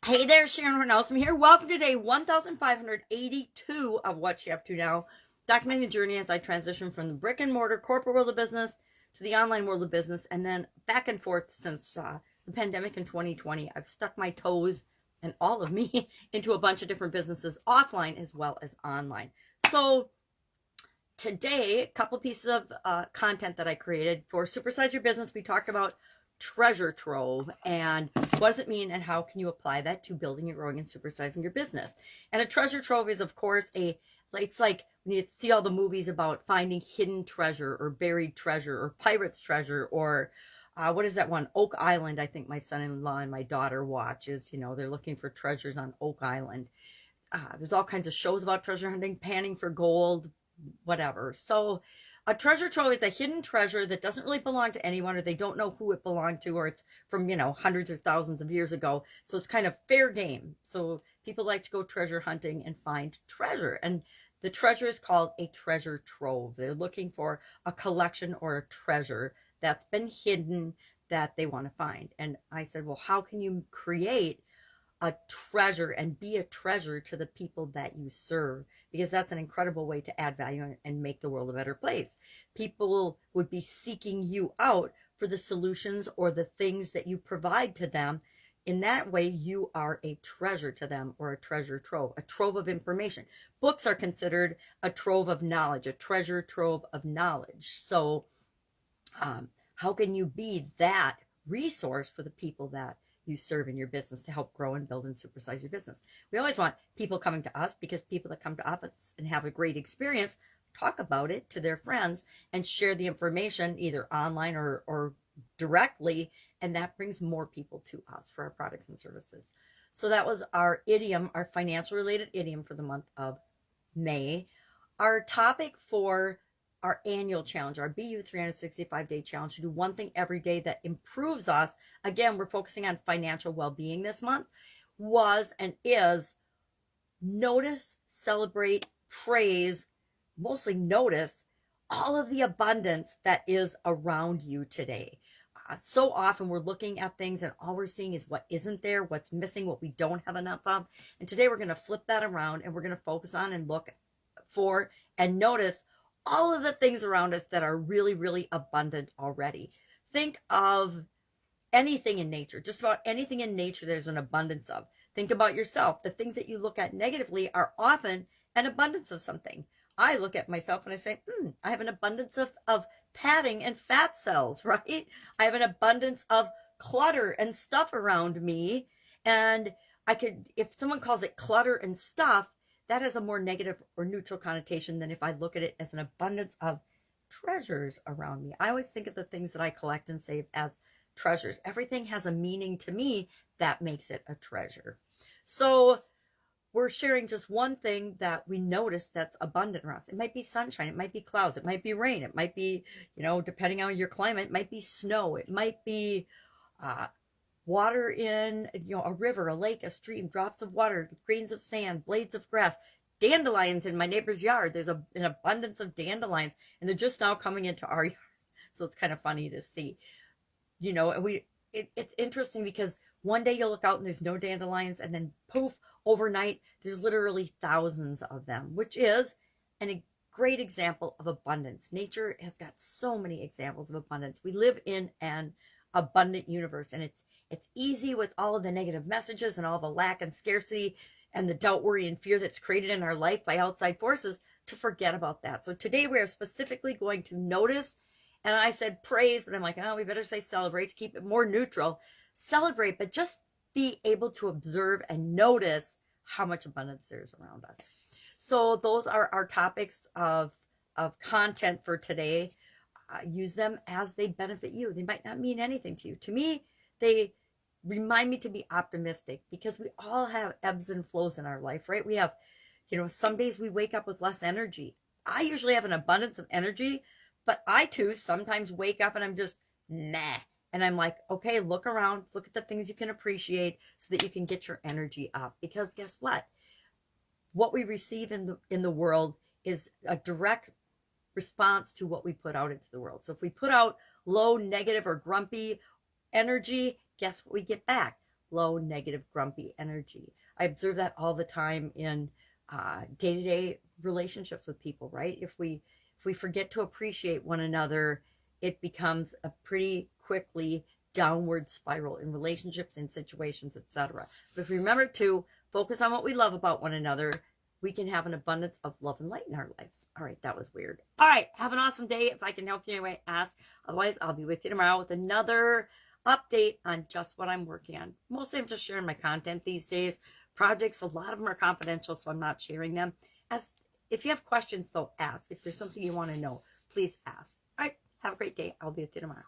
Hey there, Sharon Horne-Ellstrom here. Welcome to day 1582 of What You Up To Now, documenting the journey as I transition from the brick and mortar corporate world of business to the online world of business, and then back and forth since the pandemic in 2020. I've stuck my toes, and all of me, into a bunch of different businesses, offline as well as online. So today, a couple pieces of content that I created for Supersize Your Business. We talked about treasure trove and what does it mean and how can you apply that to building and growing and supersizing your business. And a treasure trove is, of course, it's like when you see all the movies about finding hidden treasure or buried treasure or pirate's treasure or what is that one? Oak Island, I think my son-in-law and my daughter watches. They're looking for treasures on Oak Island. There's all kinds of shows about treasure hunting, panning for gold, whatever. So a treasure trove is a hidden treasure that doesn't really belong to anyone, or they don't know who it belonged to, or it's from, hundreds or thousands of years ago. So it's kind of fair game. So people like to go treasure hunting and find treasure. And the treasure is called a treasure trove. They're looking for a collection or a treasure that's been hidden that they want to find. And I said, well, how can you create a treasure and be a treasure to the people that you serve, because that's an incredible way to add value and make the world a better place. People would be seeking you out for the solutions or the things that you provide to them. In that way, you are a treasure to them, or a treasure trove, a trove of information. Books are considered a trove of knowledge, a treasure trove of knowledge. So how can you be that resource for the people that you serve in your business to help grow and build and supersize your business? We always want people coming to us, because people that come to us and have a great experience talk about it to their friends and share the information either online or directly, and that brings more people to us for our products and services. So that was our idiom, our financial related idiom for the month of May. Our topic for our annual challenge, our BU 365-day challenge, to do one thing every day that improves us. Again, we're focusing on financial well-being this month. Was and is notice, celebrate, praise, mostly notice all of the abundance that is around you today. So often we're looking at things and all we're seeing is what isn't there, what's missing, what we don't have enough of. And today we're going to flip that around, and we're going to focus on and look for and notice all of the things around us that are really, really abundant already. Think of anything in nature, just about anything in nature there's an abundance of. Think about yourself. The things that you look at negatively are often an abundance of something. I look at myself and I say, I have an abundance of padding and fat cells, right? I have an abundance of clutter and stuff around me. And if someone calls it clutter and stuff, that has a more negative or neutral connotation than if I look at it as an abundance of treasures around me. I always think of the things that I collect and save as treasures. Everything has a meaning to me that makes it a treasure. So we're sharing just one thing that we notice that's abundant around us. It might be sunshine, it might be clouds, it might be rain, it might be, depending on your climate, it might be snow, it might be water in, a river, a lake, a stream, drops of water, grains of sand, blades of grass, dandelions in my neighbor's yard. There's an abundance of dandelions, and they're just now coming into our yard. So it's kind of funny to see, and it's interesting because one day you'll look out and there's no dandelions, and then poof, overnight, there's literally thousands of them, which is a great example of abundance. Nature has got so many examples of abundance. We live in an abundant universe, and it's easy with all of the negative messages and all the lack and scarcity and the doubt, worry, and fear that's created in our life by outside forces to forget about that. So today we are specifically going to notice, and I said praise, but I'm like, we better say celebrate to keep it more neutral. Celebrate, but just be able to observe and notice how much abundance there is around us. So those are our topics of content for today. Use them as they benefit you. They might not mean anything to you. To me, they remind me to be optimistic, because we all have ebbs and flows in our life, right? We have, some days we wake up with less energy. I usually have an abundance of energy, but I too sometimes wake up and I'm just nah. And I'm like, okay, look around, look at the things you can appreciate so that you can get your energy up. Because guess what? What we receive in the world is a direct response to what we put out into the world. So if we put out low, negative, or grumpy energy, guess what we get back? low, negative, grumpy energy. I observe that all the time in day-to-day relationships with people, right? If we forget to appreciate one another, it becomes a pretty quickly downward spiral in relationships, in situations, etc. But if we remember to focus on what we love about one another, we can have an abundance of love and light in our lives. All right, that was weird. All right, have an awesome day. If I can help you anyway, ask. Otherwise, I'll be with you tomorrow with another update on just what I'm working on. Mostly I'm just sharing my content these days. Projects, a lot of them are confidential, so I'm not sharing them. If you have questions, though, ask. If there's something you want to know, please ask. All right, have a great day. I'll be with you tomorrow.